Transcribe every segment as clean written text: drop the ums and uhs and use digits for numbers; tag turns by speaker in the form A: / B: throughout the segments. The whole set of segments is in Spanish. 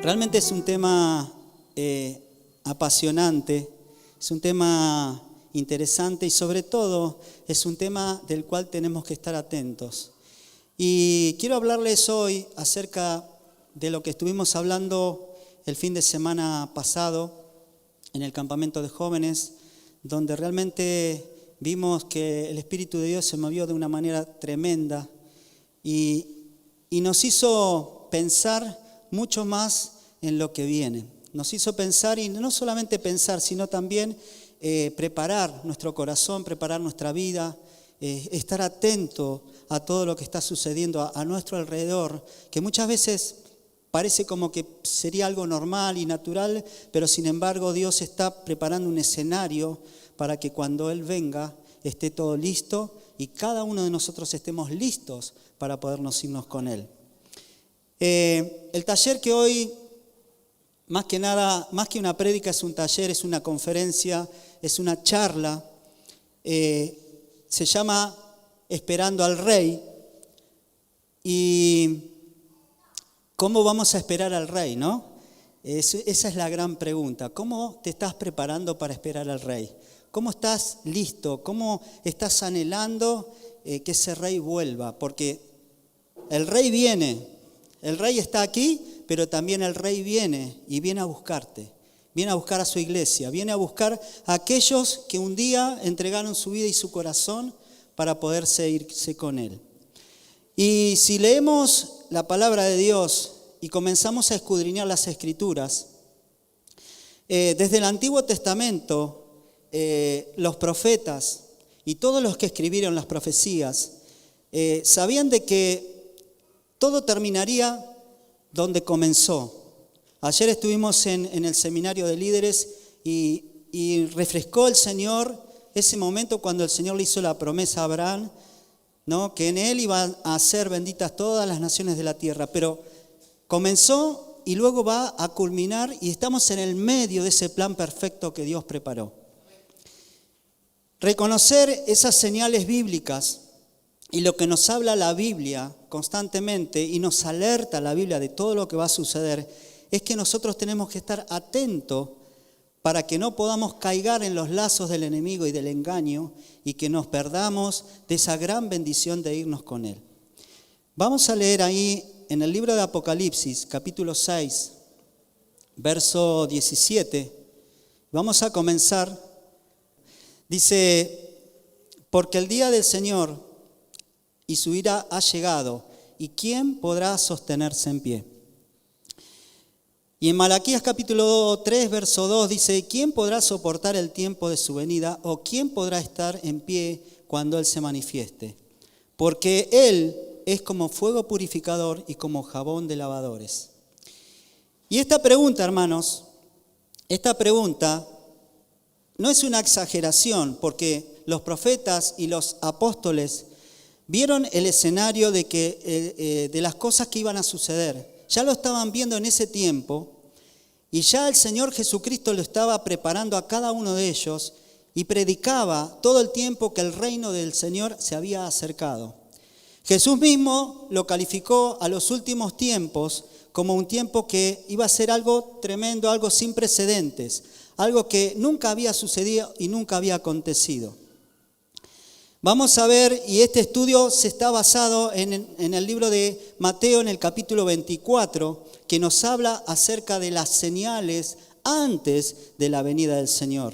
A: Realmente es un tema apasionante, es un tema interesante y sobre todo es un tema del cual tenemos que estar atentos. Y quiero hablarles hoy acerca de lo que estuvimos hablando el fin de semana pasado en el campamento de jóvenes, donde realmente vimos que el Espíritu de Dios se movió de una manera tremenda y nos hizo pensar mucho más en lo que viene. Nos hizo pensar, y no solamente pensar, sino también preparar nuestro corazón, preparar nuestra vida, estar atento a todo lo que está sucediendo a nuestro alrededor, que muchas veces parece como que sería algo normal y natural, pero sin embargo Dios está preparando un escenario para que cuando Él venga esté todo listo y cada uno de nosotros estemos listos para podernos irnos con Él. El taller que hoy, más que nada, más que una prédica, es un taller, es una conferencia, es una charla. Se llama Esperando al Rey. ¿Y cómo vamos a esperar al Rey, no? Esa es la gran pregunta. ¿Cómo te estás preparando para esperar al Rey? ¿Cómo estás listo? ¿Cómo estás anhelando que ese Rey vuelva? Porque el Rey viene, el Rey está aquí, pero también el Rey viene y viene a buscarte. Viene a buscar a su iglesia, viene a buscar a aquellos que un día entregaron su vida y su corazón para poderse irse con Él. Y si leemos la palabra de Dios y comenzamos a escudriñar las Escrituras, desde el Antiguo Testamento, los profetas y todos los que escribieron las profecías sabían de que todo terminaría donde comenzó. Ayer estuvimos en el seminario de líderes y refrescó el Señor ese momento cuando el Señor le hizo la promesa a Abraham, ¿no? Que en él iban a ser benditas todas las naciones de la tierra. Pero comenzó y luego va a culminar y estamos en el medio de ese plan perfecto que Dios preparó. Reconocer esas señales bíblicas y lo que nos habla la Biblia constantemente y nos alerta la Biblia de todo lo que va a suceder, es que nosotros tenemos que estar atentos para que no podamos caer en los lazos del enemigo y del engaño y que nos perdamos de esa gran bendición de irnos con Él. Vamos a leer ahí en el libro de Apocalipsis, capítulo 6, verso 17. Vamos a comenzar. Dice, porque el día del Señor y su ira ha llegado, ¿y quién podrá sostenerse en pie? Y en Malaquías capítulo 3, verso 2 dice, ¿quién podrá soportar el tiempo de su venida o quién podrá estar en pie cuando Él se manifieste? Porque Él es como fuego purificador y como jabón de lavadores. Y esta pregunta, hermanos, esta pregunta no es una exageración, porque los profetas y los apóstoles vieron el escenario de las cosas que iban a suceder. Ya lo estaban viendo en ese tiempo y ya el Señor Jesucristo lo estaba preparando a cada uno de ellos y predicaba todo el tiempo que el reino del Señor se había acercado. Jesús mismo lo calificó a los últimos tiempos como un tiempo que iba a ser algo tremendo, algo sin precedentes, algo que nunca había sucedido y nunca había acontecido. Vamos a ver, y este estudio se está basado en el libro de Mateo, en el capítulo 24, que nos habla acerca de las señales antes de la venida del Señor,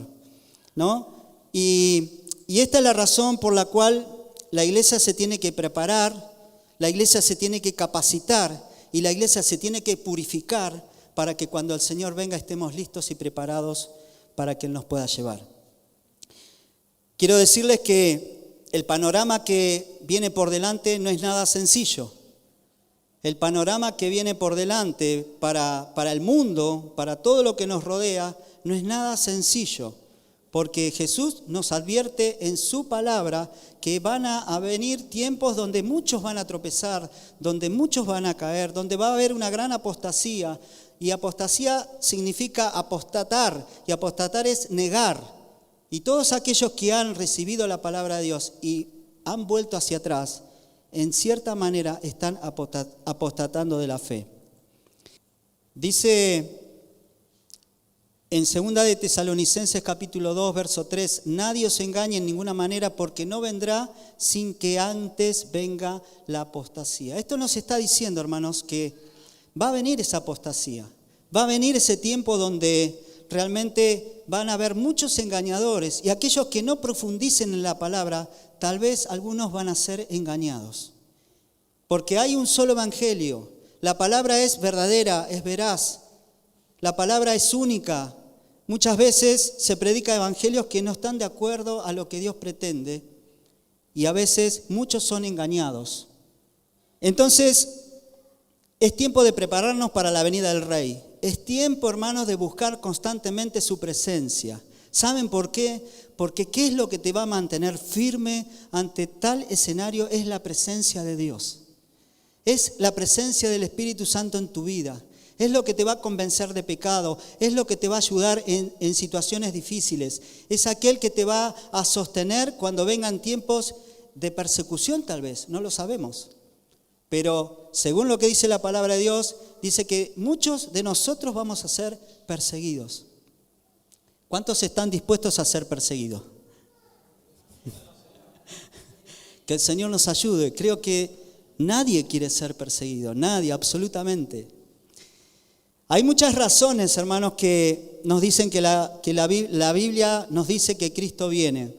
A: ¿no? Y esta es la razón por la cual la iglesia se tiene que preparar, la iglesia se tiene que capacitar y la iglesia se tiene que purificar para que cuando el Señor venga estemos listos y preparados para que Él nos pueda llevar. Quiero decirles que el panorama que viene por delante no es nada sencillo. El panorama que viene por delante para el mundo, para todo lo que nos rodea, no es nada sencillo. Porque Jesús nos advierte en su palabra que van a venir tiempos donde muchos van a tropezar, donde muchos van a caer, donde va a haber una gran apostasía. Y apostasía significa apostatar, y apostatar es negar. Y todos aquellos que han recibido la palabra de Dios y han vuelto hacia atrás, en cierta manera están apostatando de la fe. Dice en 2 de Tesalonicenses capítulo 2, verso 3, nadie os engañe en ninguna manera porque no vendrá sin que antes venga la apostasía. Esto nos está diciendo, hermanos, que va a venir esa apostasía. Va a venir ese tiempo donde realmente van a haber muchos engañadores y aquellos que no profundicen en la palabra, tal vez algunos van a ser engañados. Porque hay un solo evangelio. La palabra es verdadera, es veraz. La palabra es única. Muchas veces se predica evangelios que no están de acuerdo a lo que Dios pretende y a veces muchos son engañados. Entonces, es tiempo de prepararnos para la venida del Rey. Es tiempo, hermanos, de buscar constantemente su presencia. ¿Saben por qué? Porque ¿qué es lo que te va a mantener firme ante tal escenario? Es la presencia de Dios. Es la presencia del Espíritu Santo en tu vida. Es lo que te va a convencer de pecado, es lo que te va a ayudar en situaciones difíciles. Es aquel que te va a sostener cuando vengan tiempos de persecución tal vez, no lo sabemos. Pero según lo que dice la palabra de Dios, dice que muchos de nosotros vamos a ser perseguidos. ¿Cuántos están dispuestos a ser perseguidos? Que el Señor nos ayude. Creo que nadie quiere ser perseguido, nadie, absolutamente. Hay muchas razones, hermanos, que nos dicen que la Biblia nos dice que Cristo viene.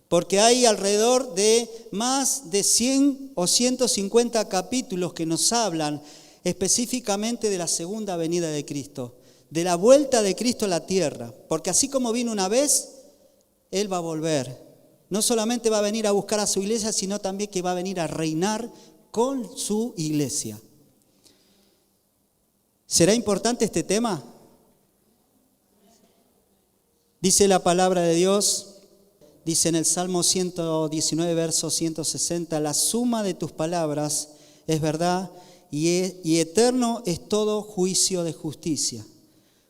A: Porque hay alrededor de más de 100 o 150 capítulos que nos hablan específicamente de la segunda venida de Cristo, de la vuelta de Cristo a la tierra. Porque así como vino una vez, Él va a volver. No solamente va a venir a buscar a su iglesia, sino también que va a venir a reinar con su iglesia. ¿Será importante este tema? Dice la palabra de Dios, dice en el Salmo 119, verso 160, la suma de tus palabras es verdad y eterno es todo juicio de justicia.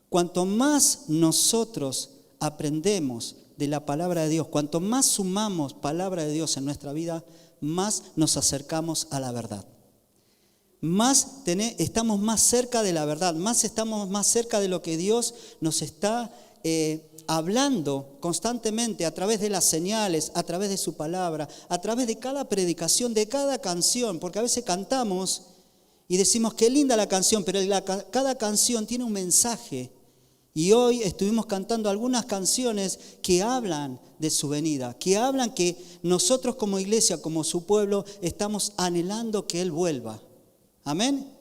A: Cuanto más nosotros aprendemos de la palabra de Dios, cuanto más sumamos palabra de Dios en nuestra vida, más nos acercamos a la verdad. Estamos más cerca de la verdad, estamos más cerca de lo que Dios nos está hablando constantemente a través de las señales, a través de su palabra, a través de cada predicación, de cada canción, porque a veces cantamos y decimos qué linda la canción, pero cada canción tiene un mensaje. Y hoy estuvimos cantando algunas canciones que hablan de su venida, que hablan que nosotros como iglesia, como su pueblo, estamos anhelando que Él vuelva. ¿Amén?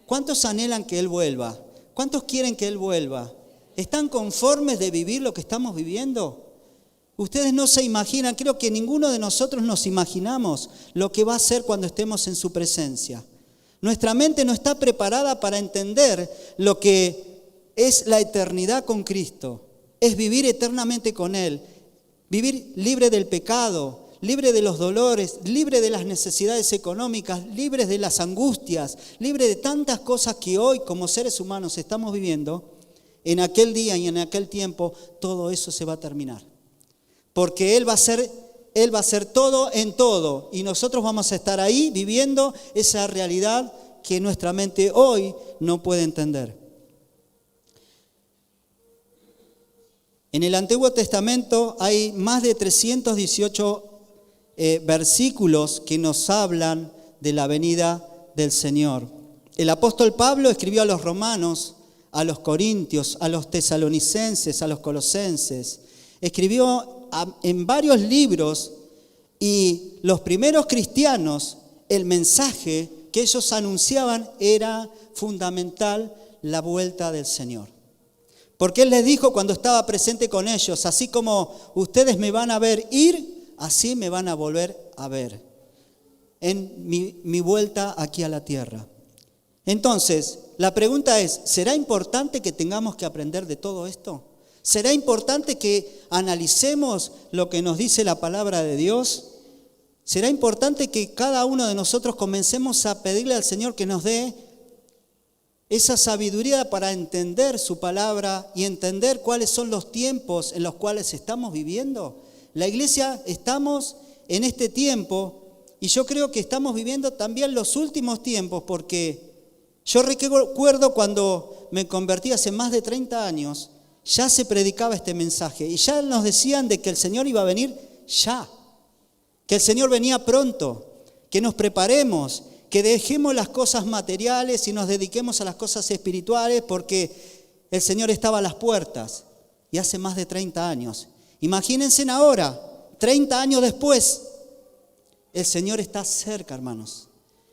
A: ¿Cuántos anhelan que Él vuelva? ¿Cuántos quieren que Él vuelva? ¿Están conformes de vivir lo que estamos viviendo? Ustedes no se imaginan, creo que ninguno de nosotros nos imaginamos lo que va a ser cuando estemos en su presencia. Nuestra mente no está preparada para entender lo que es la eternidad con Cristo. Es vivir eternamente con Él, vivir libre del pecado, libre de los dolores, libre de las necesidades económicas, libre de las angustias, libre de tantas cosas que hoy como seres humanos estamos viviendo. En aquel día y en aquel tiempo todo eso se va a terminar. Porque Él va a ser todo en todo y nosotros vamos a estar ahí viviendo esa realidad que nuestra mente hoy no puede entender. En el Antiguo Testamento hay más de 318 versículos que nos hablan de la venida del Señor. El apóstol Pablo escribió a los romanos, a los corintios, a los tesalonicenses, a los colosenses. Escribió en varios libros y los primeros cristianos, el mensaje que ellos anunciaban era fundamental, la vuelta del Señor. Porque Él les dijo cuando estaba presente con ellos, así como ustedes me van a ver ir, así me van a volver a ver en mi vuelta aquí a la tierra. Entonces, la pregunta es, ¿será importante que tengamos que aprender de todo esto? ¿Será importante que analicemos lo que nos dice la palabra de Dios? ¿Será importante que cada uno de nosotros comencemos a pedirle al Señor que nos dé esa sabiduría para entender su palabra y entender cuáles son los tiempos en los cuales estamos viviendo? La iglesia estamos en este tiempo y yo creo que estamos viviendo también los últimos tiempos porque yo recuerdo cuando me convertí hace más de 30 años, ya se predicaba este mensaje y ya nos decían de que el Señor iba a venir ya, que el Señor venía pronto, que nos preparemos, que dejemos las cosas materiales y nos dediquemos a las cosas espirituales porque el Señor estaba a las puertas y hace más de 30 años. Imagínense ahora, 30 años después, el Señor está cerca, hermanos.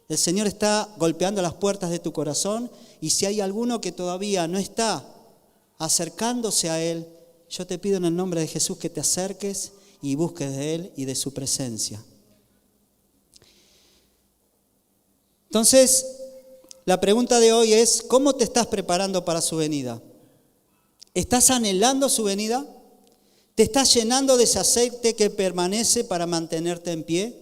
A: El Señor está golpeando las puertas de tu corazón y si hay alguno que todavía no está acercándose a Él, yo te pido en el nombre de Jesús que te acerques y busques de Él y de su presencia. Entonces, la pregunta de hoy es, ¿cómo te estás preparando para su venida? ¿Estás anhelando su venida? ¿Te estás llenando de ese aceite que permanece para mantenerte en pie?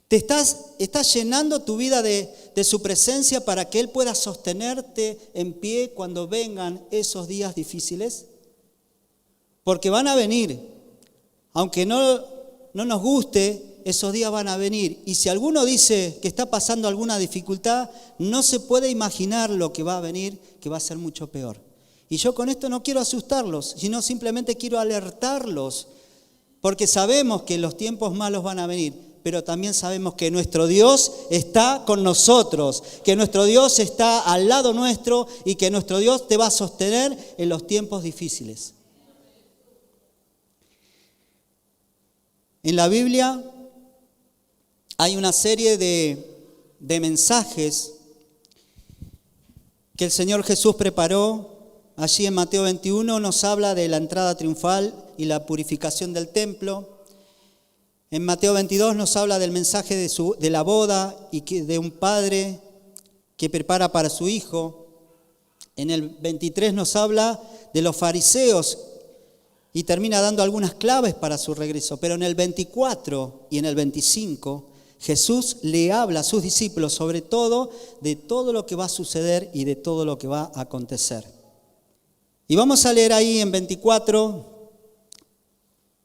A: ¿Estás llenando tu vida de su presencia para que Él pueda sostenerte en pie cuando vengan esos días difíciles? Porque van a venir. Aunque no nos guste, esos días van a venir. Y si alguno dice que está pasando alguna dificultad, no se puede imaginar lo que va a venir, que va a ser mucho peor. Y yo con esto no quiero asustarlos, sino simplemente quiero alertarlos, porque sabemos que los tiempos malos van a venir, pero también sabemos que nuestro Dios está con nosotros, que nuestro Dios está al lado nuestro y que nuestro Dios te va a sostener en los tiempos difíciles. En la Biblia hay una serie de mensajes que el Señor Jesús preparó. Allí en Mateo 21 nos habla de la entrada triunfal y la purificación del templo. En Mateo 22 nos habla del mensaje de la boda y de un padre que prepara para su hijo. En el 23 nos habla de los fariseos y termina dando algunas claves para su regreso. Pero en el 24 y en el 25 Jesús le habla a sus discípulos sobre todo de todo lo que va a suceder y de todo lo que va a acontecer. Y vamos a leer ahí en 24,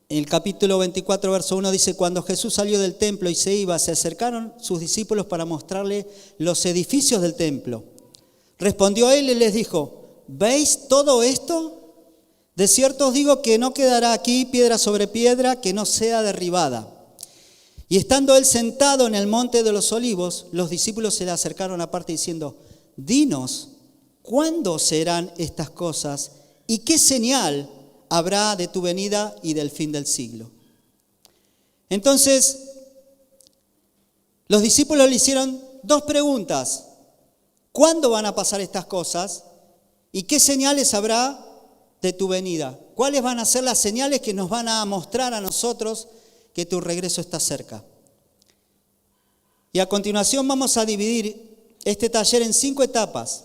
A: en el capítulo 24, verso 1, dice: cuando Jesús salió del templo y se iba, se acercaron sus discípulos para mostrarle los edificios del templo. Respondió él y les dijo: ¿veis todo esto? De cierto os digo que no quedará aquí piedra sobre piedra que no sea derribada. Y estando él sentado en el monte de los olivos, los discípulos se le acercaron aparte diciendo: dinos, ¿cuándo serán estas cosas? ¿Y qué señal habrá de tu venida y del fin del siglo? Entonces, los discípulos le hicieron dos preguntas. ¿Cuándo van a pasar estas cosas? ¿Y qué señales habrá de tu venida? ¿Cuáles van a ser las señales que nos van a mostrar a nosotros que tu regreso está cerca? Y a continuación vamos a dividir este taller en 5 etapas.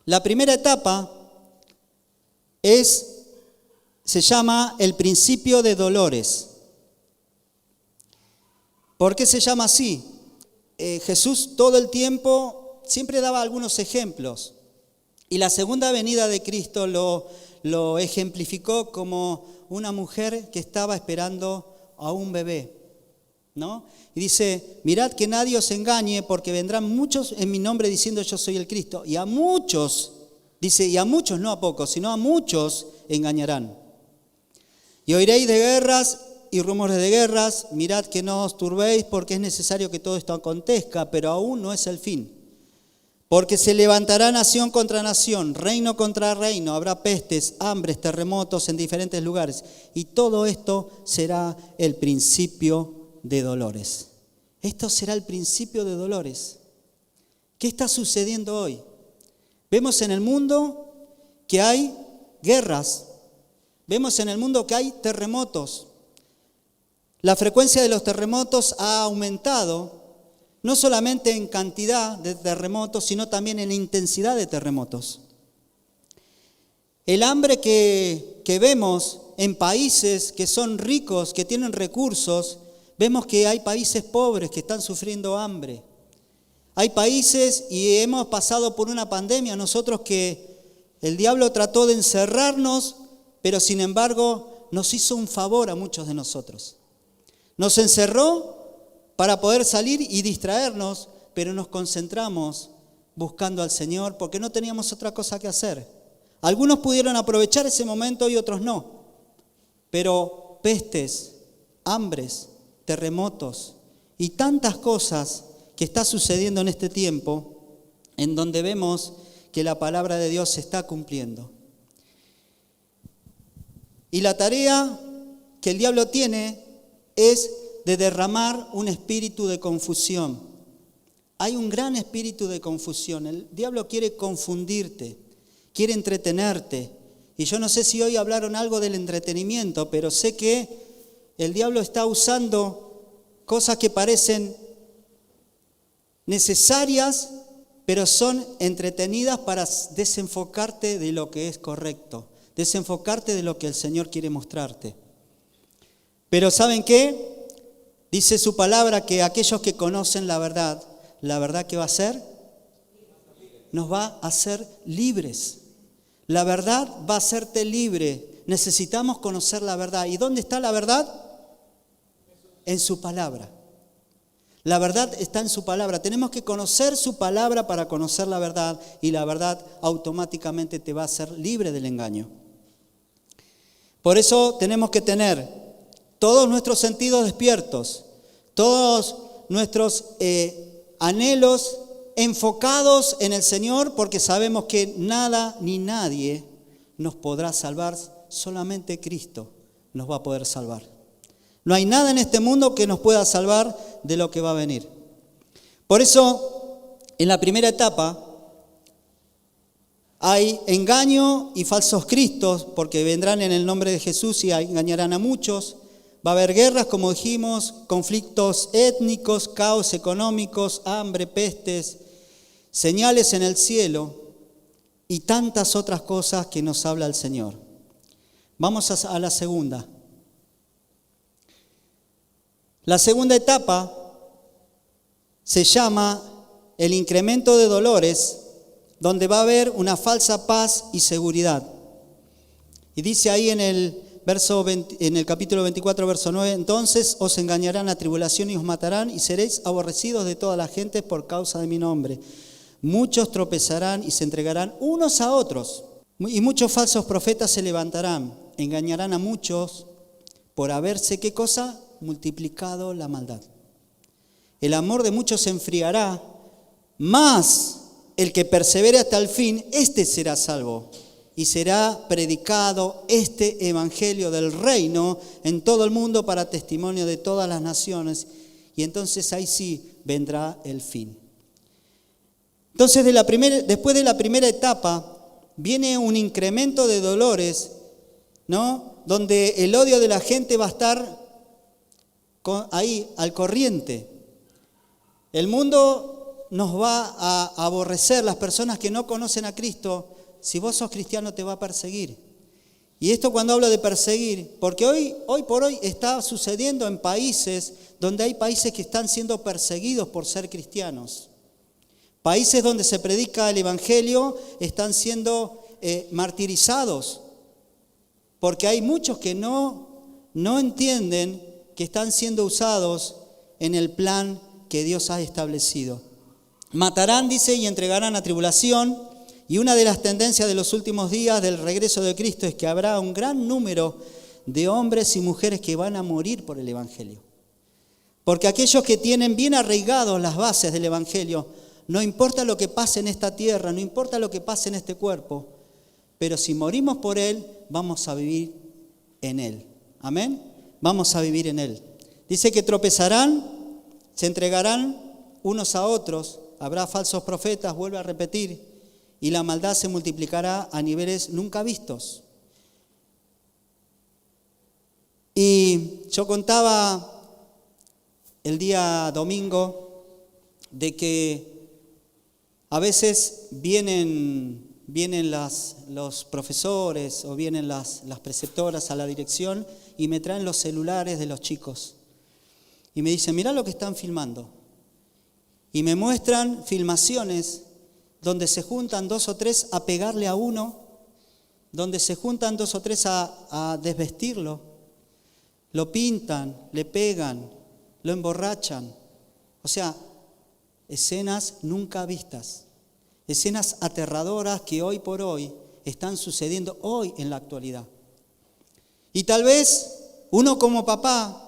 A: La primera etapa se llama el principio de dolores. ¿Por qué se llama así? Jesús todo el tiempo siempre daba algunos ejemplos. Y la segunda venida de Cristo lo ejemplificó como una mujer que estaba esperando a un bebé, ¿no? Y dice: mirad que nadie os engañe, porque vendrán muchos en mi nombre diciendo yo soy el Cristo. Y a muchos, dice, y a muchos, no a pocos, sino a muchos engañarán. Y oiréis de guerras y rumores de guerras. Mirad que no os turbéis, porque es necesario que todo esto acontezca, pero aún no es el fin. Porque se levantará nación contra nación, reino contra reino, habrá pestes, hambres, terremotos en diferentes lugares. Y todo esto será el principio de dolores. Esto será el principio de dolores. ¿Qué está sucediendo hoy? Vemos en el mundo que hay guerras. Vemos en el mundo que hay terremotos. La frecuencia de los terremotos ha aumentado. No solamente en cantidad de terremotos, sino también en intensidad de terremotos. El hambre que vemos en países que son ricos, que tienen recursos, vemos que hay países pobres que están sufriendo hambre. Hay países, y hemos pasado por una pandemia nosotros, que el diablo trató de encerrarnos, pero sin embargo nos hizo un favor a muchos de nosotros. Nos encerró para poder salir y distraernos, pero nos concentramos buscando al Señor porque no teníamos otra cosa que hacer. Algunos pudieron aprovechar ese momento y otros no. Pero pestes, hambres, terremotos y tantas cosas que está sucediendo en este tiempo, en donde vemos que la palabra de Dios se está cumpliendo. Y la tarea que el diablo tiene es de derramar un espíritu de confusión. Hay un gran espíritu de confusión. El diablo quiere confundirte, quiere entretenerte. Y yo no sé si hoy hablaron algo del entretenimiento, pero sé que el diablo está usando cosas que parecen necesarias, pero son entretenidas para desenfocarte de lo que es correcto, desenfocarte de lo que el Señor quiere mostrarte. Pero ¿saben qué? Dice su palabra que aquellos que conocen la verdad ¿qué va a hacer? Nos va a hacer libres. La verdad va a hacerte libre. Necesitamos conocer la verdad. ¿Y dónde está la verdad? En su palabra. La verdad está en su palabra. Tenemos que conocer su palabra para conocer la verdad, y la verdad automáticamente te va a hacer libre del engaño. Por eso tenemos que tener todos nuestros sentidos despiertos, todos nuestros anhelos enfocados en el Señor, porque sabemos que nada ni nadie nos podrá salvar, solamente Cristo nos va a poder salvar. No hay nada en este mundo que nos pueda salvar de lo que va a venir. Por eso, en la primera etapa, hay engaño y falsos cristos, porque vendrán en el nombre de Jesús y engañarán a muchos. Va a haber guerras, como dijimos, conflictos étnicos, caos económicos, hambre, pestes, señales en el cielo y tantas otras cosas que nos habla el Señor. Vamos a la segunda. La segunda etapa se llama el incremento de dolores, donde va a haber una falsa paz y seguridad. Y dice ahí en el capítulo 24, verso 9, entonces os engañarán a tribulación y os matarán y seréis aborrecidos de toda la gente por causa de mi nombre. Muchos tropezarán y se entregarán unos a otros. Y muchos falsos profetas se levantarán, engañarán a muchos por haberse, ¿qué cosa? Multiplicado la maldad. El amor de muchos se enfriará, mas el que persevere hasta el fin, este será salvo. Y será predicado este evangelio del reino en todo el mundo para testimonio de todas las naciones. Y entonces ahí sí vendrá el fin. Entonces después de la primera etapa viene un incremento de dolores, ¿no? Donde el odio de la gente va a estar ahí al corriente. El mundo nos va a aborrecer, las personas que no conocen a Cristo. Si vos sos cristiano te va a perseguir. Y esto cuando hablo de perseguir, porque hoy por hoy está sucediendo en países donde hay países que están siendo perseguidos por ser cristianos. Países donde se predica el evangelio están siendo martirizados, porque hay muchos que no entienden que están siendo usados en el plan que Dios ha establecido. Matarán, dice, y entregarán a tribulación. Y una de las tendencias de los últimos días del regreso de Cristo es que habrá un gran número de hombres y mujeres que van a morir por el evangelio. Porque aquellos que tienen bien arraigados las bases del evangelio, no importa lo que pase en esta tierra, no importa lo que pase en este cuerpo, pero si morimos por él, vamos a vivir en él. Amén. Vamos a vivir en él. Dice que tropezarán, se entregarán unos a otros, habrá falsos profetas, vuelve a repetir, y la maldad se multiplicará a niveles nunca vistos. Y yo contaba el día domingo de que a veces vienen los profesores o vienen las preceptoras a la dirección y me traen los celulares de los chicos. Y me dicen, mirá lo que están filmando. Y me muestran filmaciones donde se juntan 2 o 3 a pegarle a uno, donde se juntan 2 o 3 a desvestirlo, lo pintan, le pegan, lo emborrachan. O sea, escenas nunca vistas. Escenas aterradoras que hoy por hoy están sucediendo hoy en la actualidad. Y tal vez uno como papá,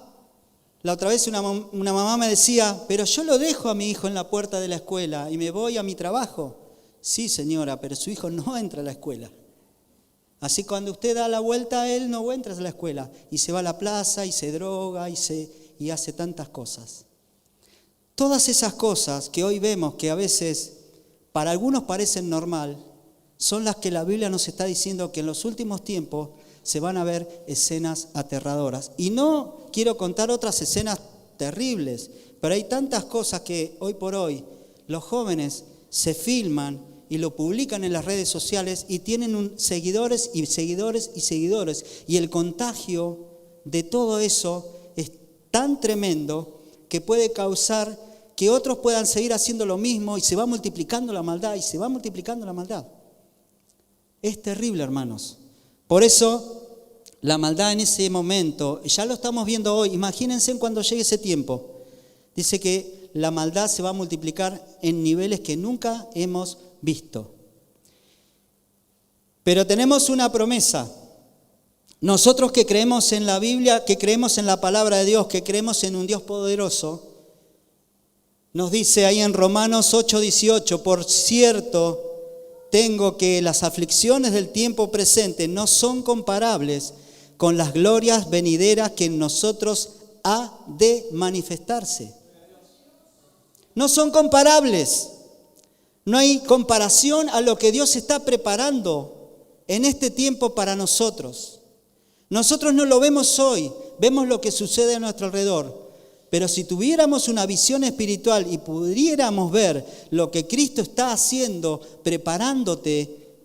A: la otra vez una mamá me decía, pero yo lo dejo a mi hijo en la puerta de la escuela y me voy a mi trabajo. Sí, señora, pero su hijo no entra a la escuela. Así cuando usted da la vuelta, él no entra a la escuela y se va a la plaza y se droga y hace tantas cosas. Todas esas cosas que hoy vemos que a veces para algunos parecen normal, son las que la Biblia nos está diciendo que en los últimos tiempos se van a ver escenas aterradoras. Y no quiero contar otras escenas terribles, pero hay tantas cosas que hoy por hoy los jóvenes se filman y lo publican en las redes sociales y tienen seguidores y seguidores y seguidores. Y el contagio de todo eso es tan tremendo que puede causar que otros puedan seguir haciendo lo mismo y se va multiplicando la maldad y se va multiplicando la maldad. Es terrible, hermanos. Por eso, la maldad en ese momento, ya lo estamos viendo hoy, imagínense cuando llegue ese tiempo. Dice que la maldad se va a multiplicar en niveles que nunca hemos visto. Pero tenemos una promesa. Nosotros que creemos en la Biblia, que creemos en la palabra de Dios, que creemos en un Dios poderoso, nos dice ahí en Romanos 8:18, por cierto, tengo que las aflicciones del tiempo presente no son comparables con las glorias venideras que en nosotros ha de manifestarse. No son comparables. No hay comparación a lo que Dios está preparando en este tiempo para nosotros. Nosotros no lo vemos hoy, vemos lo que sucede a nuestro alrededor. Pero si tuviéramos una visión espiritual y pudiéramos ver lo que Cristo está haciendo, preparándote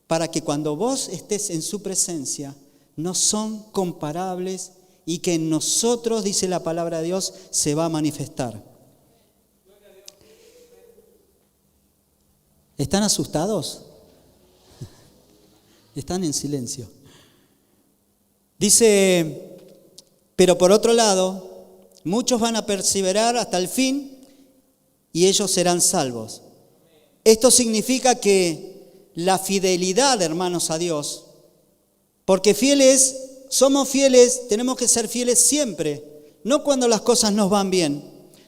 A: para que cuando vos estés en su presencia, no son comparables y que en nosotros, dice la palabra de Dios, se va a manifestar. ¿Están asustados? Están en silencio. Dice, pero por otro lado, muchos van a perseverar hasta el fin y ellos serán salvos. Esto significa que la fidelidad, hermanos, a Dios, porque somos fieles, tenemos que ser fieles siempre, no cuando las cosas nos van bien,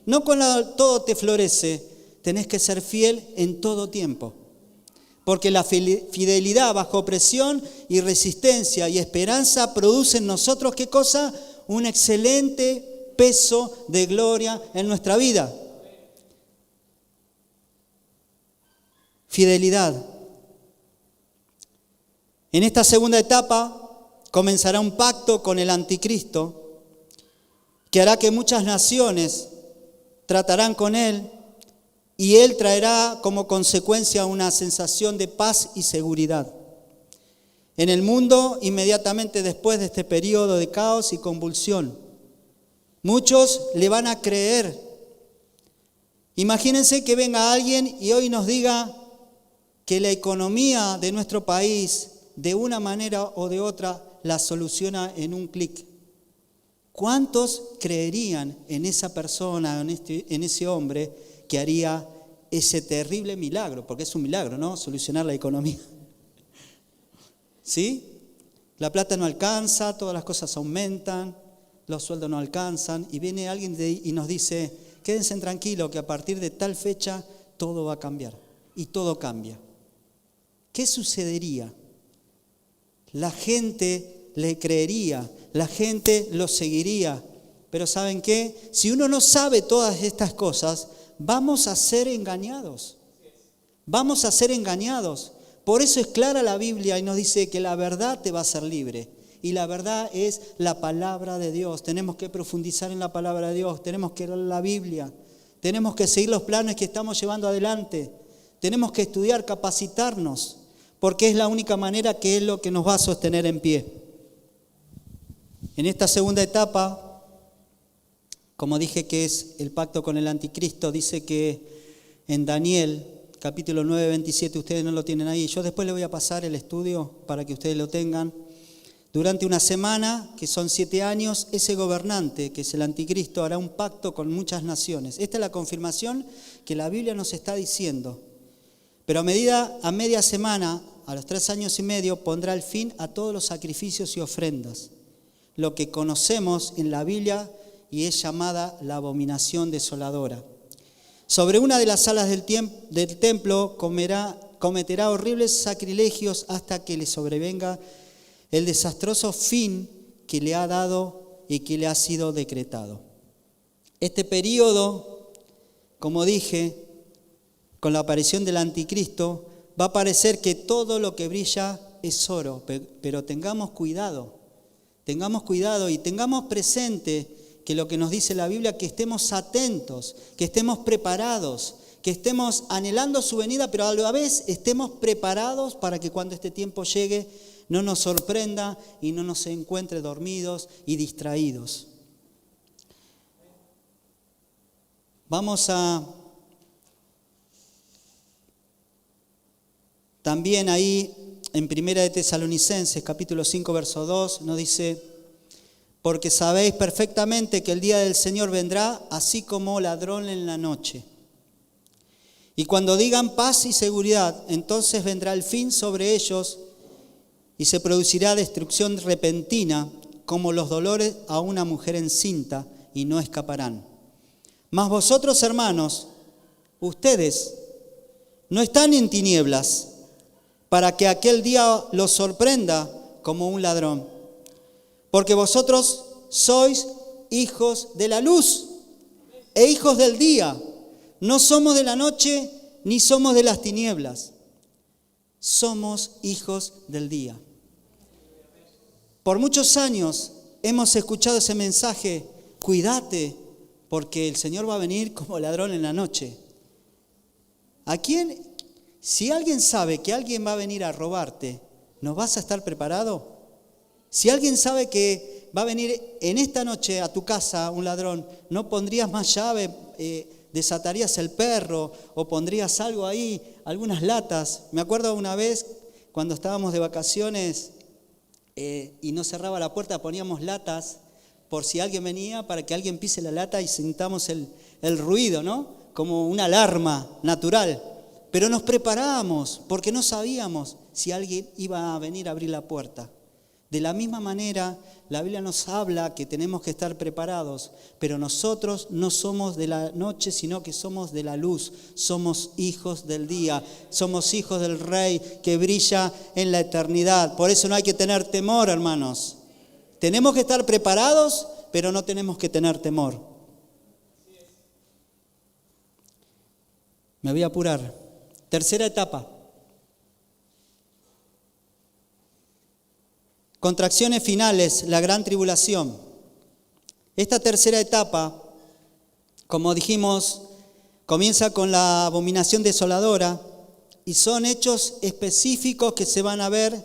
A: no cuando todo te florece, tenés que ser fiel en todo tiempo. Porque la fidelidad bajo presión y resistencia y esperanza produce en nosotros, ¿qué cosa? Un excelente peso de gloria en nuestra vida. Fidelidad. En esta segunda etapa comenzará un pacto con el anticristo que hará que muchas naciones tratarán con él y él traerá como consecuencia una sensación de paz y seguridad en el mundo inmediatamente después de este periodo de caos y convulsión. Muchos le van a creer. Imagínense que venga alguien y hoy nos diga que la economía de nuestro país, de una manera o de otra, la soluciona en un clic. ¿Cuántos creerían en esa persona, en ese hombre que haría ese terrible milagro? Porque es un milagro, ¿no? Solucionar la economía. ¿Sí? La plata no alcanza, todas las cosas aumentan, los sueldos no alcanzan, y viene alguien y nos dice, quédense tranquilos que a partir de tal fecha todo va a cambiar. Y todo cambia. ¿Qué sucedería? La gente le creería, la gente lo seguiría. Pero ¿saben qué? Si uno no sabe todas estas cosas, vamos a ser engañados. Vamos a ser engañados. Por eso es clara la Biblia y nos dice que la verdad te va a hacer libre. Y la verdad es la palabra de Dios. Tenemos que profundizar en la palabra de Dios. Tenemos que leer la Biblia. Tenemos que seguir los planes que estamos llevando adelante. Tenemos que estudiar, capacitarnos. Porque es la única manera que es lo que nos va a sostener en pie. En esta segunda etapa, como dije que es el pacto con el anticristo, dice que en Daniel, capítulo 9, 27, ustedes no lo tienen ahí. Yo después les voy a pasar el estudio para que ustedes lo tengan. Durante una semana, que son 7 años, ese gobernante, que es el anticristo, hará un pacto con muchas naciones. Esta es la confirmación que la Biblia nos está diciendo. Pero a media semana, a los 3 años y medio, pondrá el fin a todos los sacrificios y ofrendas, lo que conocemos en la Biblia y es llamada la abominación desoladora. Sobre una de las salas del templo cometerá horribles sacrilegios hasta que le sobrevenga el desastroso fin que le ha dado y que le ha sido decretado. Este periodo, como dije, con la aparición del anticristo, va a parecer que todo lo que brilla es oro, pero tengamos cuidado y tengamos presente que lo que nos dice la Biblia, que estemos atentos, que estemos preparados, que estemos anhelando su venida, pero a la vez estemos preparados para que cuando este tiempo llegue no nos sorprenda y no nos encuentre dormidos y distraídos. Vamos a también ahí en Primera de Tesalonicenses, capítulo 5, verso 2, nos dice: porque sabéis perfectamente que el día del Señor vendrá así como ladrón en la noche. Y cuando digan paz y seguridad, entonces vendrá el fin sobre ellos y se producirá destrucción repentina, como los dolores a una mujer encinta, y no escaparán. Mas vosotros, hermanos, ustedes no están en tinieblas, para que aquel día los sorprenda como un ladrón. Porque vosotros sois hijos de la luz e hijos del día. No somos de la noche ni somos de las tinieblas. Somos hijos del día. Por muchos años hemos escuchado ese mensaje: cuídate, porque el Señor va a venir como ladrón en la noche. ¿A quién? Si alguien sabe que alguien va a venir a robarte, ¿no vas a estar preparado? Si alguien sabe que va a venir en esta noche a tu casa un ladrón, ¿no pondrías más llave, desatarías el perro o pondrías algo ahí, algunas latas? Me acuerdo una vez cuando estábamos de vacaciones y no cerraba la puerta, poníamos latas por si alguien venía, para que alguien pise la lata y sintamos el ruido, ¿no? Como una alarma natural. Pero nos preparábamos porque no sabíamos si alguien iba a venir a abrir la puerta. De la misma manera, la Biblia nos habla que tenemos que estar preparados, pero nosotros no somos de la noche, sino que somos de la luz. Somos hijos del día, somos hijos del Rey que brilla en la eternidad. Por eso no hay que tener temor, hermanos. Tenemos que estar preparados, pero no tenemos que tener temor. Me voy a apurar. Tercera etapa. Contracciones finales, la gran tribulación. Esta tercera etapa, como dijimos, comienza con la abominación desoladora y son hechos específicos que se van a ver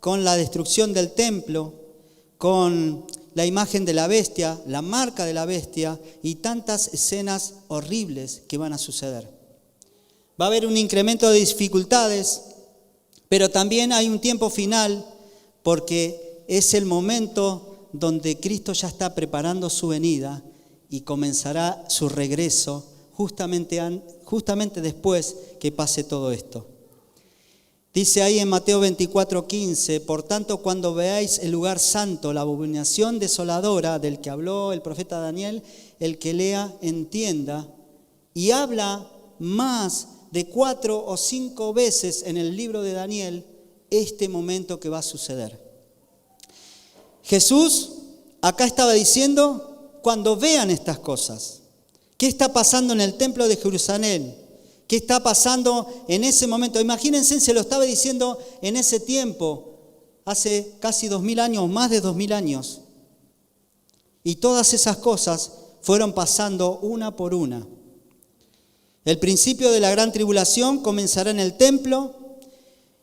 A: con la destrucción del templo, con la imagen de la bestia, la marca de la bestia y tantas escenas horribles que van a suceder. Va a haber un incremento de dificultades, pero también hay un tiempo final, porque es el momento donde Cristo ya está preparando su venida y comenzará su regreso justamente después que pase todo esto. Dice ahí en Mateo 24:15: por tanto, cuando veáis el lugar santo, la abominación desoladora del que habló el profeta Daniel, el que lea entienda. Y habla más de 4 o 5 veces en el libro de Daniel este momento que va a suceder. Jesús acá estaba diciendo: cuando vean estas cosas, ¿qué está pasando en el templo de Jerusalén? ¿Qué está pasando en ese momento? Imagínense, se lo estaba diciendo en ese tiempo, hace casi 2000 años, más de 2000 años. Y todas esas cosas fueron pasando una por una. El principio de la gran tribulación comenzará en el templo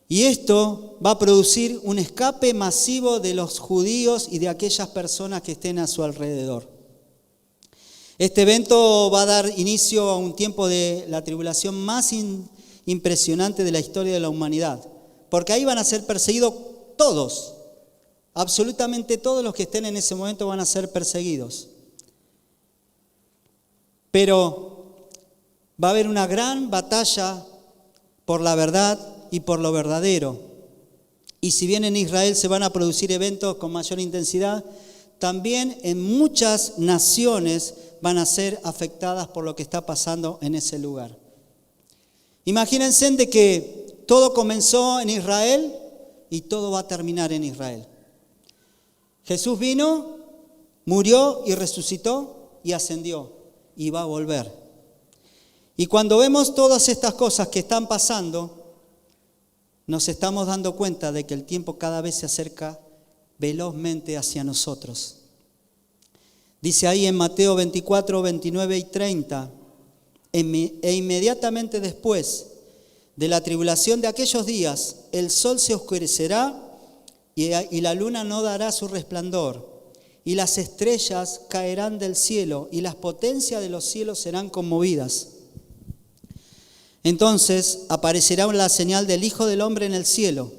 A: y esto va a producir un escape masivo de los judíos y de aquellas personas que estén a su alrededor. Este evento va a dar inicio a un tiempo de la tribulación más impresionante de la historia de la humanidad, porque ahí van a ser perseguidos todos, absolutamente todos los que estén en ese momento van a ser perseguidos. Pero va a haber una gran batalla por la verdad y por lo verdadero. Y si bien en Israel se van a producir eventos con mayor intensidad, también en muchas naciones van a ser afectadas por lo que está pasando en ese lugar. Imagínense de que todo comenzó en Israel y todo va a terminar en Israel. Jesús vino, murió y resucitó y ascendió y va a volver. Y cuando vemos todas estas cosas que están pasando, nos estamos dando cuenta de que el tiempo cada vez se acerca velozmente hacia nosotros. Dice ahí en Mateo 24, 29 y 30, e inmediatamente después de la tribulación de aquellos días, el sol se oscurecerá y la luna no dará su resplandor, y las estrellas caerán del cielo, y las potencias de los cielos serán conmovidas. Entonces aparecerá la señal del Hijo del Hombre en el cielo.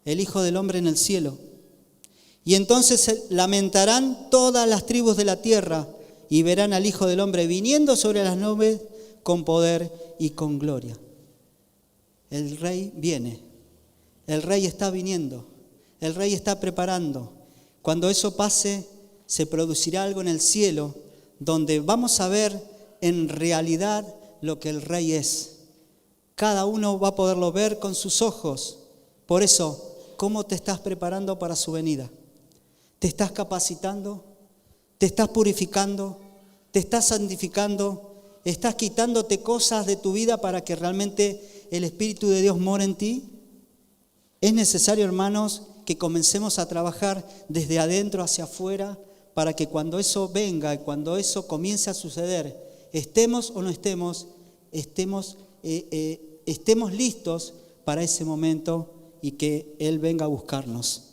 A: El Hijo del Hombre en el cielo. Y entonces se lamentarán todas las tribus de la tierra y verán al Hijo del Hombre viniendo sobre las nubes con poder y con gloria. El Rey viene. El Rey está viniendo. El Rey está preparando. Cuando eso pase, se producirá algo en el cielo donde vamos a ver en realidad lo que el Rey es. Cada uno va a poderlo ver con sus ojos. Por eso, ¿cómo te estás preparando para su venida? ¿Te estás capacitando? ¿Te estás purificando? ¿Te estás santificando? ¿Estás quitándote cosas de tu vida para que realmente el Espíritu de Dios more en ti? Es necesario, hermanos, que comencemos a trabajar desde adentro hacia afuera para que cuando eso venga y cuando eso comience a suceder, estemos o no estemos, estemos listos para ese momento y que Él venga a buscarnos.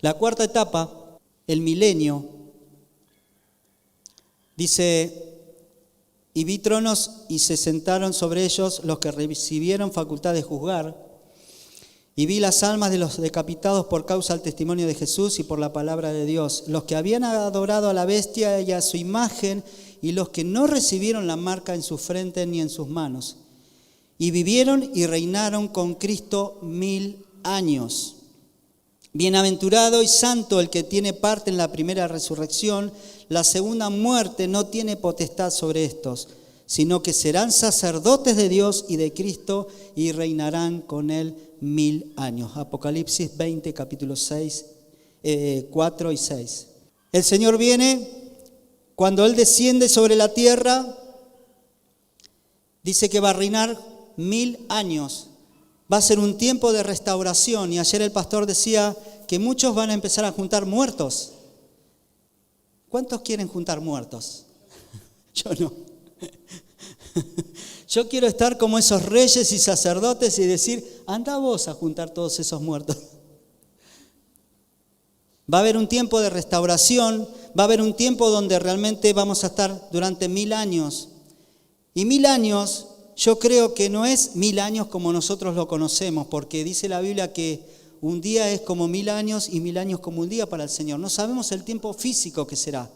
A: La cuarta etapa, el milenio, dice, y vi tronos y se sentaron sobre ellos los que recibieron facultad de juzgar, y vi las almas de los decapitados por causa del testimonio de Jesús y por la palabra de Dios, los que habían adorado a la bestia y a su imagen, y los que no recibieron la marca en su frente ni en sus manos. Y vivieron y reinaron con Cristo 1000 años. Bienaventurado y santo el que tiene parte en la primera resurrección. La segunda muerte no tiene potestad sobre estos, sino que serán sacerdotes de Dios y de Cristo y reinarán con Él 1000 años. Apocalipsis 20, capítulos 6, 4 y 6. El Señor viene. Cuando Él desciende sobre la tierra, dice que va a reinar 1000 años. Va a ser un tiempo de restauración. Y ayer el pastor decía que muchos van a empezar a juntar muertos. ¿Cuántos quieren juntar muertos? Yo no. Yo quiero estar como esos reyes y sacerdotes y decir, anda vos a juntar todos esos muertos. Va a haber un tiempo de restauración, va a haber un tiempo donde realmente vamos a estar durante 1000 años. Y 1000 años, yo creo que no es 1000 años como nosotros lo conocemos, porque dice la Biblia que un día es como 1000 años y 1000 años como un día para el Señor. No sabemos el tiempo físico que será,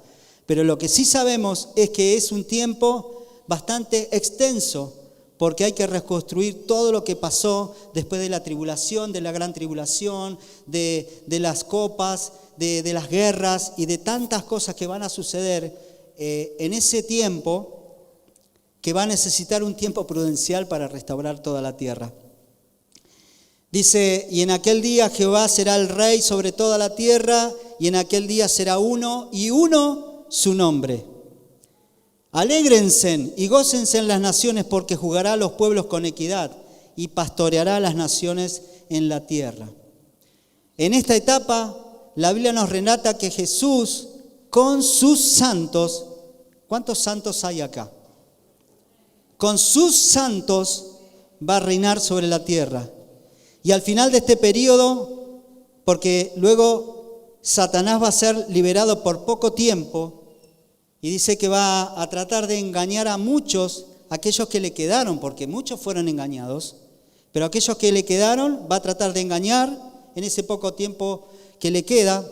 A: pero lo que sí sabemos es que es un tiempo bastante extenso, porque hay que reconstruir todo lo que pasó después de la tribulación, de la gran tribulación, de las copas, de las guerras y de tantas cosas que van a suceder en ese tiempo, que va a necesitar un tiempo prudencial para restaurar toda la tierra. Dice, y en aquel día Jehová será el rey sobre toda la tierra, y en aquel día será uno, y uno su nombre. Alégrense y gócense en las naciones, porque juzgará a los pueblos con equidad y pastoreará a las naciones en la tierra. En esta etapa, la Biblia nos relata que Jesús con sus santos, ¿cuántos santos hay acá? Con sus santos va a reinar sobre la tierra. Y al final de este periodo, porque luego Satanás va a ser liberado por poco tiempo, y dice que va a tratar de engañar a muchos, aquellos que le quedaron, porque muchos fueron engañados, pero aquellos que le quedaron va a tratar de engañar en ese poco tiempo que le queda,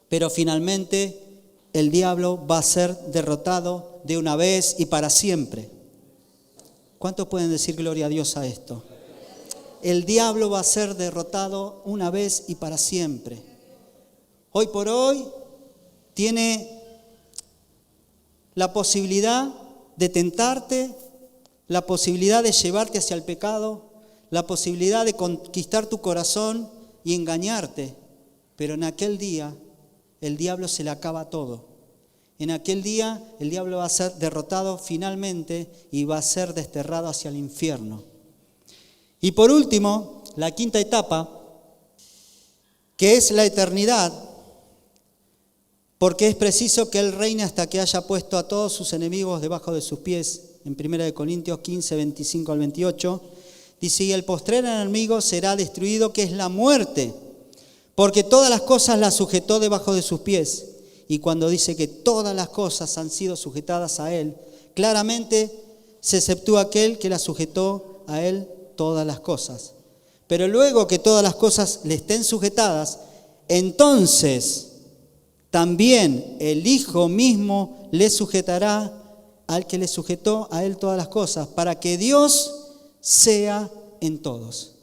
A: pero finalmente el diablo va a ser derrotado de una vez y para siempre. ¿Cuántos pueden decir gloria a Dios a esto? El diablo va a ser derrotado una vez y para siempre. Hoy por hoy tiene la posibilidad de tentarte, la posibilidad de llevarte hacia el pecado, la posibilidad de conquistar tu corazón y engañarte. Pero en aquel día el diablo se le acaba todo. En aquel día el diablo va a ser derrotado finalmente y va a ser desterrado hacia el infierno. Y por último, la quinta etapa, que es la eternidad, porque es preciso que Él reine hasta que haya puesto a todos sus enemigos debajo de sus pies. En 1 Corintios 15, 25 al 28, dice: y el postrer enemigo será destruido, que es la muerte, porque todas las cosas las sujetó debajo de sus pies. Y cuando dice que todas las cosas han sido sujetadas a Él, claramente se exceptúa aquel que las sujetó a Él todas las cosas. Pero luego que todas las cosas le estén sujetadas, entonces también el Hijo mismo le sujetará al que le sujetó a Él todas las cosas, para que Dios sea en todos.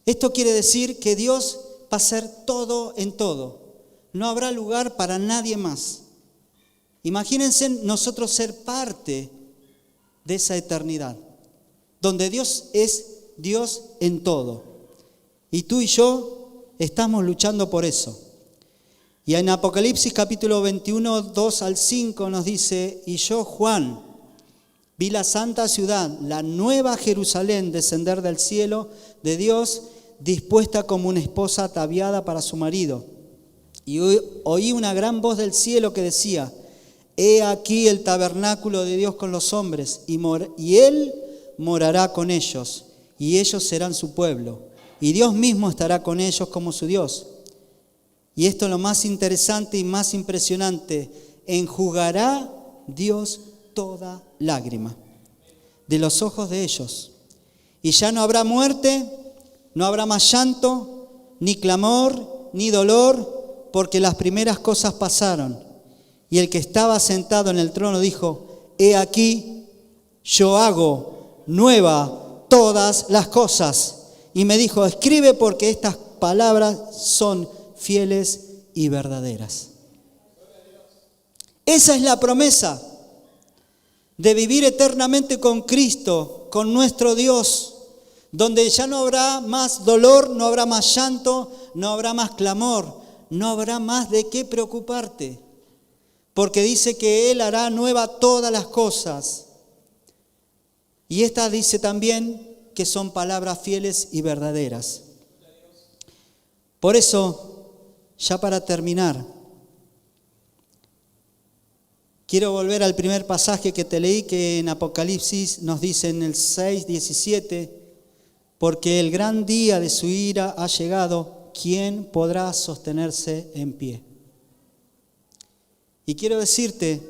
A: Esto quiere decir que Dios va a ser todo en todo. No habrá lugar para nadie más. Imagínense nosotros ser parte de esa eternidad, donde Dios es Dios en todo. Y tú y yo estamos luchando por eso. Y en Apocalipsis capítulo 21, 2 al 5 nos dice: y yo, Juan, vi la santa ciudad, la nueva Jerusalén, descender del cielo de Dios, dispuesta como una esposa ataviada para su marido. Y oí una gran voz del cielo que decía: he aquí el tabernáculo de Dios con los hombres, y Él morará con ellos, y ellos serán su pueblo, y Dios mismo estará con ellos como su Dios. Y esto es lo más interesante y más impresionante: enjugará Dios toda lágrima de los ojos de ellos. Y ya no habrá muerte, no habrá más llanto, ni clamor, ni dolor, porque las primeras cosas pasaron. Y el que estaba sentado en el trono dijo: he aquí, yo hago nueva todas las cosas. Y me dijo: escribe, porque estas palabras son fieles y verdaderas. Esa es la promesa de vivir eternamente con Cristo, con nuestro Dios, donde ya no habrá más dolor, no habrá más llanto, no habrá más clamor, no habrá más de qué preocuparte, porque dice que Él hará nueva todas las cosas. Y esta dice también que son palabras fieles y verdaderas. Por eso, ya para terminar, quiero volver al primer pasaje que te leí, que en Apocalipsis nos dice en el 6:17, porque el gran día de su ira ha llegado, ¿quién podrá sostenerse en pie? Y quiero decirte,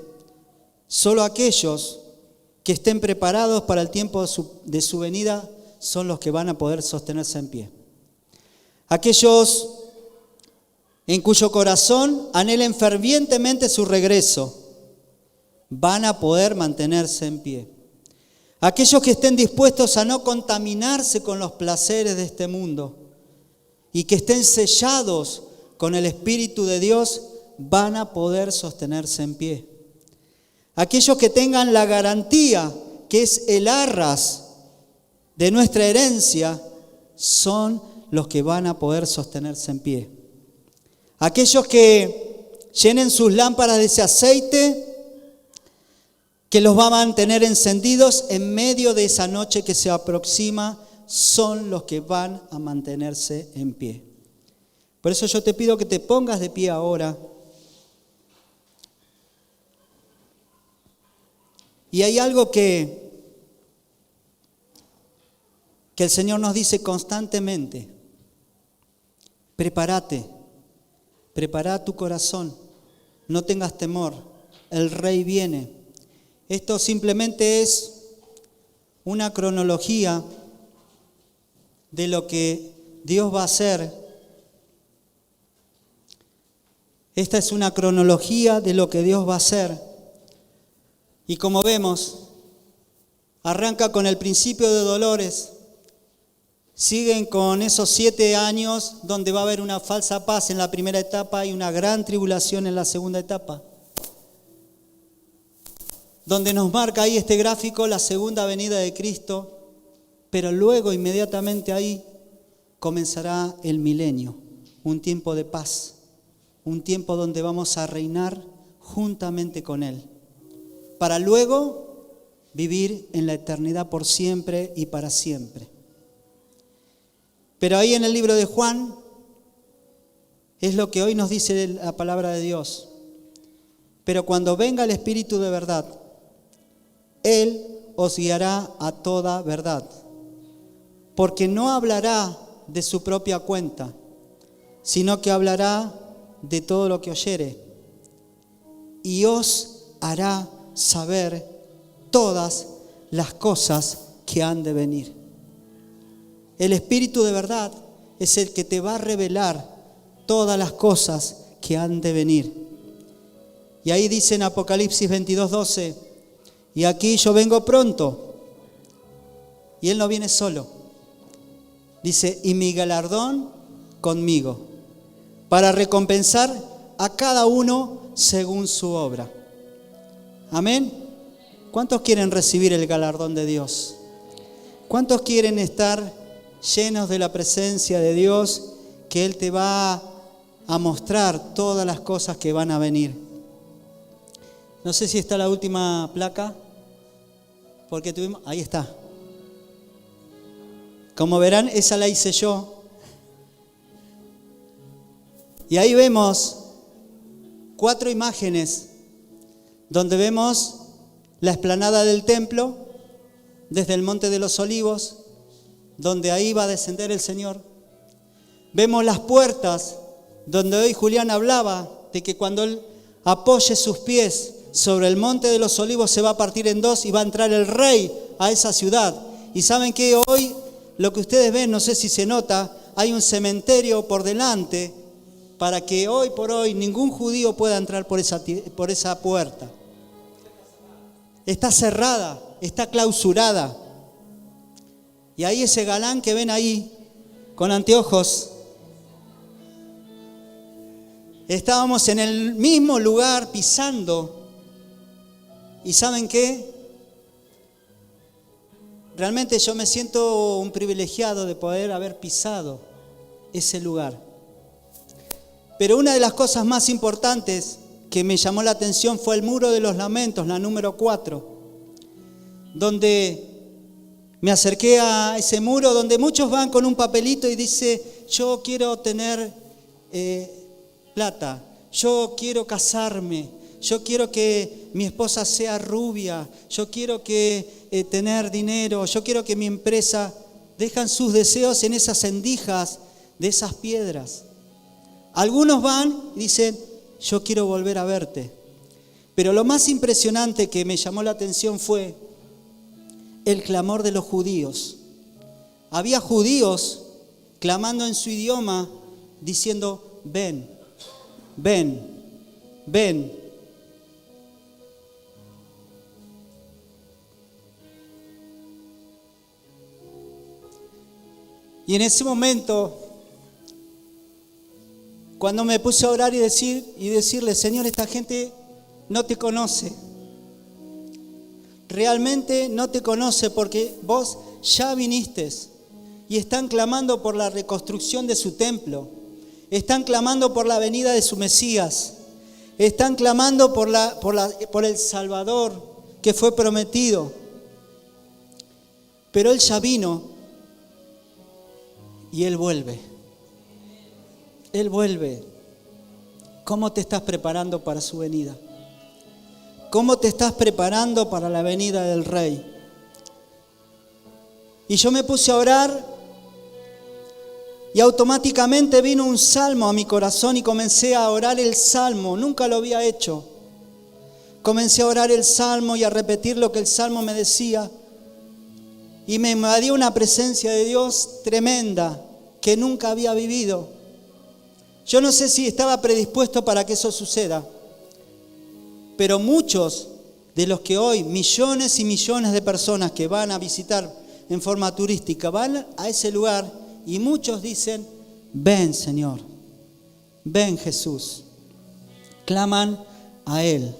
A: solo aquellos que estén preparados para el tiempo de su venida son los que van a poder sostenerse en pie. Aquellos en cuyo corazón anhelen fervientemente su regreso, van a poder mantenerse en pie. Aquellos que estén dispuestos a no contaminarse con los placeres de este mundo y que estén sellados con el Espíritu de Dios, van a poder sostenerse en pie. Aquellos que tengan la garantía, que es el arras de nuestra herencia, son los que van a poder sostenerse en pie. Aquellos que llenen sus lámparas de ese aceite que los va a mantener encendidos en medio de esa noche que se aproxima, son los que van a mantenerse en pie. Por eso yo te pido que te pongas de pie ahora. Y hay algo que el Señor nos dice constantemente: prepárate, prepara tu corazón, no tengas temor, el Rey viene. Esto simplemente es una cronología de lo que Dios va a hacer. Esta es una cronología de lo que Dios va a hacer. Y como vemos, Arranca con el principio de dolores. Siguen con esos 7 años donde va a haber una falsa paz en la primera etapa y una gran tribulación en la segunda etapa. Donde nos marca ahí este gráfico la segunda venida de Cristo, pero luego inmediatamente ahí comenzará el milenio, un tiempo de paz, un tiempo donde vamos a reinar juntamente con Él, para luego vivir en la eternidad por siempre y para siempre. Pero ahí en el libro de Juan es lo que hoy nos dice la palabra de Dios. Pero cuando venga el Espíritu de verdad, Él os guiará a toda verdad, porque no hablará de su propia cuenta, sino que hablará de todo lo que oyere, y os hará saber todas las cosas que han de venir. El Espíritu de verdad es el que te va a revelar todas las cosas que han de venir. Y ahí dice en Apocalipsis 22:12, y aquí yo vengo pronto. Y Él no viene solo. Dice, y mi galardón conmigo, para recompensar a cada uno según su obra. Amén. ¿Cuántos quieren recibir el galardón de Dios? ¿Cuántos quieren estar llenos de la presencia de Dios, que Él te va a mostrar todas las cosas que van a venir? No sé si está la última placa, porque ahí está. Como verán, esa la hice yo. Y ahí vemos 4 imágenes, donde vemos la explanada del templo, desde el Monte de los Olivos, donde ahí va a descender el Señor. Vemos las puertas, donde hoy Julián hablaba de que cuando Él apoye sus pies sobre el Monte de los Olivos se va a partir en 2 y va a entrar el Rey a esa ciudad. Y saben que hoy lo que ustedes ven, no sé si se nota, hay un cementerio por delante para que hoy por hoy ningún judío pueda entrar por esa puerta. Está cerrada, está clausurada. Y ahí ese galán que ven ahí, con anteojos, estábamos en el mismo lugar pisando. ¿Y saben qué? Realmente yo me siento un privilegiado de poder haber pisado ese lugar. Pero una de las cosas más importantes que me llamó la atención fue el muro de los lamentos, la número 4, donde me acerqué a ese muro donde muchos van con un papelito y dice, yo quiero tener plata, yo quiero casarme, yo quiero que mi esposa sea rubia, yo quiero que tener dinero, yo quiero que mi empresa. Dejan sus deseos en esas endijas de esas piedras. Algunos van y dicen, yo quiero volver a verte. Pero lo más impresionante que me llamó la atención fue el clamor de los judíos. Había judíos clamando en su idioma, diciendo, ven, ven, ven. Y en ese momento, cuando me puse a orar y decirle, Señor, esta gente no te conoce. Realmente no te conoce porque vos ya viniste. Y están clamando por la reconstrucción de su templo. Están clamando por la venida de su Mesías. Están clamando por el Salvador que fue prometido. Pero Él ya vino. Y Él vuelve. Él vuelve. ¿Cómo te estás preparando para su venida? ¿Cómo te estás preparando para la venida del Rey? Y yo me puse a orar y automáticamente vino un salmo a mi corazón y comencé a orar el salmo. Nunca lo había hecho. Comencé a orar el salmo y a repetir lo que el salmo me decía. Y me invadió una presencia de Dios tremenda que nunca había vivido. Yo no sé si estaba predispuesto para que eso suceda, pero muchos de los que hoy millones y millones de personas que van a visitar en forma turística, van a ese lugar y muchos dicen, ven Señor, ven Jesús. Claman a Él.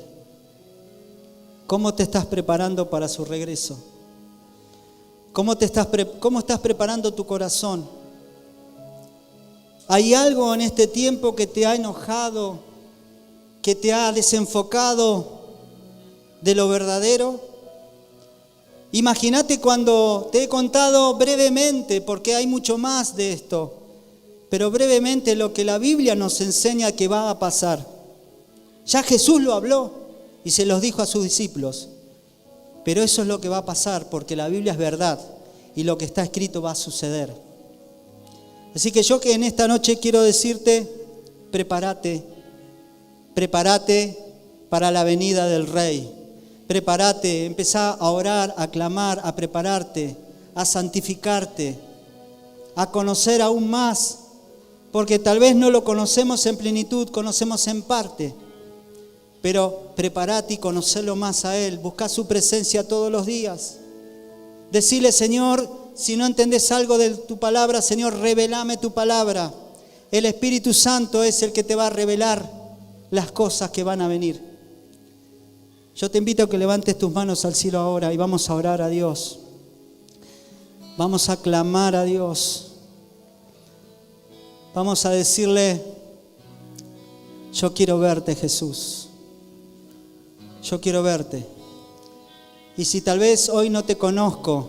A: ¿Cómo te estás preparando para su regreso? ¿Cómo estás preparando tu corazón? ¿Hay algo en este tiempo que te ha enojado, que te ha desenfocado de lo verdadero? Imagínate cuando te he contado brevemente, porque hay mucho más de esto, pero brevemente lo que la Biblia nos enseña que va a pasar. Ya Jesús lo habló y se los dijo a sus discípulos, pero eso es lo que va a pasar porque la Biblia es verdad y lo que está escrito va a suceder. Así que yo que en esta noche quiero decirte, prepárate para la venida del Rey. Prepárate, empezá a orar, a clamar, a prepararte, a santificarte, a conocer aún más, porque tal vez no lo conocemos en plenitud, conocemos en parte, pero prepárate y conocelo más a Él, buscá su presencia todos los días. Decile, Señor, si no entendés algo de tu palabra, Señor, revelame tu palabra. El Espíritu Santo es el que te va a revelar las cosas que van a venir. Yo te invito a que levantes tus manos al cielo ahora y vamos a orar a Dios. Vamos a clamar a Dios. Vamos a decirle, yo quiero verte, Jesús. Yo quiero verte. Y si tal vez hoy no te conozco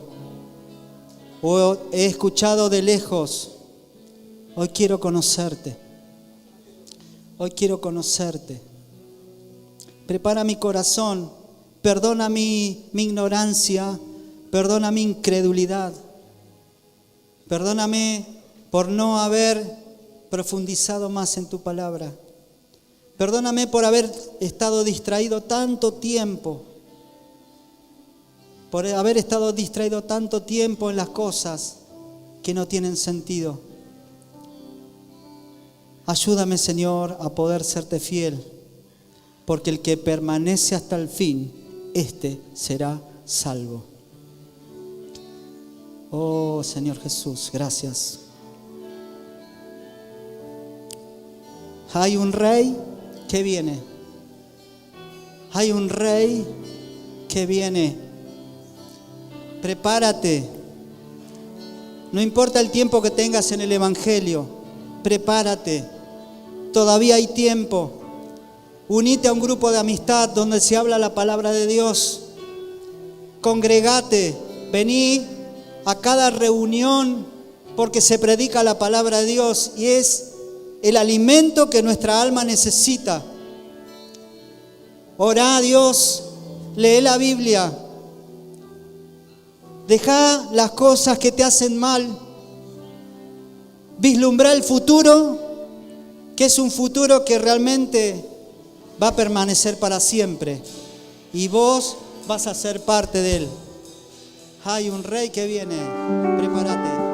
A: o he escuchado de lejos, hoy quiero conocerte. Hoy quiero conocerte. Prepara mi corazón, perdona mi ignorancia, perdona mi incredulidad. Perdóname por no haber profundizado más en tu palabra. Perdóname por haber estado distraído tanto tiempo, por haber estado distraído tanto tiempo en las cosas que no tienen sentido. Ayúdame, Señor, a poder serte fiel, porque el que permanece hasta el fin, éste será salvo. Oh, Señor Jesús, gracias. Hay un rey que viene. Hay un rey que viene. Prepárate. No importa el tiempo que tengas en el Evangelio, prepárate. Todavía hay tiempo. Unite a un grupo de amistad donde se habla la palabra de Dios. Congregate, vení a cada reunión porque se predica la palabra de Dios y es el alimento que nuestra alma necesita. Orá a Dios, lee la Biblia. Deja las cosas que te hacen mal. Vislumbra el futuro, que es un futuro que realmente va a permanecer para siempre. Y vos vas a ser parte de él. Hay un rey que viene. Prepárate.